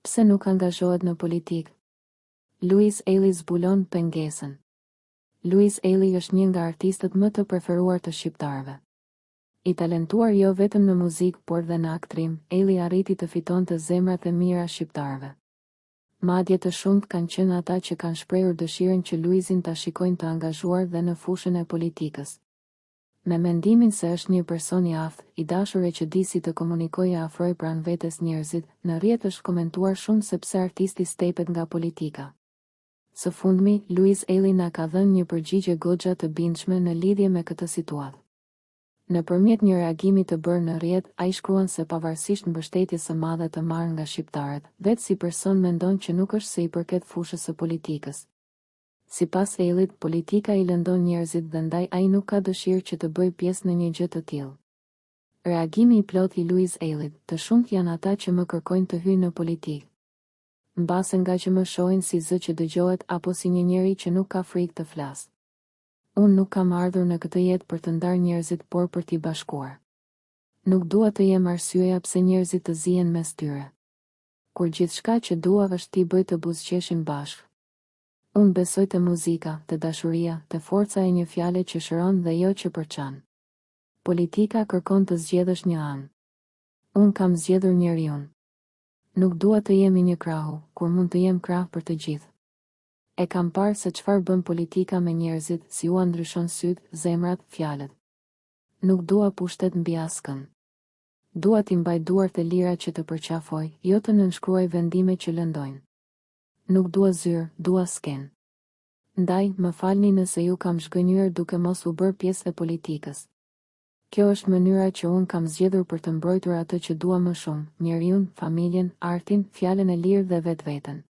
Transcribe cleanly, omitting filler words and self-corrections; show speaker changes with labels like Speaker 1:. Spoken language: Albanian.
Speaker 1: Pse nuk angazhohet në politikë? Luis Eili zbulon pengesën. Luis Eili është një nga artistët më të preferuar të shqiptarëve. I talentuar jo vetëm në muzikë, por dhe në aktrim, Eili arriti të fitonte zemrat e mira shqiptarëve. Madje të shumt kanë qenë ata që kanë shprehur dëshirën që Luisin ta shikojnë të angazhuar dhe në fushën e politikës. Me mendimin se është një person i aftë, i dashur e që di si të komunikojë afroj pranë vetes njerëzit, në rrjet është komentuar shumë sepse artisti stepet nga politika. Së fundmi, Luis Eili na ka dhënë një përgjigje goxha të bindshme në lidhje me këtë situatë. Nëpërmjet një reagimi të bërë në rrjet, ai shkruan se pavarësisht mbështetjes së madhe të marrë nga shqiptarët, vetë si person mendon që nuk është se i përket fushës së politikës. Sipas Eilit, politika i lëndon njerëzit dhe ndaj ai nuk ka dëshirë që të bëjë pjesë në një gjë të tillë. Reagimi i plot i Luis Eilit: të shumt janë ata që më kërkojnë të hyj në politikë. Mbase nga që më shohin si zë që dëgjohet apo si një njeri që nuk ka frikë të flasë. Unë nuk kam ardhur në këtë jetë për të ndarë njerëzit, por për t'i bashkuar. Nuk dua të jem arsyeja pse njerëzit të zihen mes tyre. Kur gjithçka që dua është t'i bëj të buzëqeshin bashkë. Unë besoj te muzika, te dashuria, te forca e një fjale që shëron dhe jo që përçan. Politika kërkon të zgjedhësh një anë. Unë kam zgjedhur njeriun. Nuk dua të jemi një krahu, kur mund të jem krah për të gjithë. E kam parë se çfarë bën politika me njerëzit, si u ndryshon syt, zemrat, fjalët. Nuk dua pushtet mbi askën. Dua t'i mbaj duart e lira që të përqafoj, jo të nënshkruaj vendime që lëndojnë. Nuk dua zyrë, dua skenë. Ndaj, më falni nëse ju kam zhgënjur duke mos u bërë pjesë e politikës. Kjo është mënyra që unë kam zgjedhur për të mbrojtur atë që dua më shumë, njeriun, familjen, artin, fjalën e lirë dhe vetveten.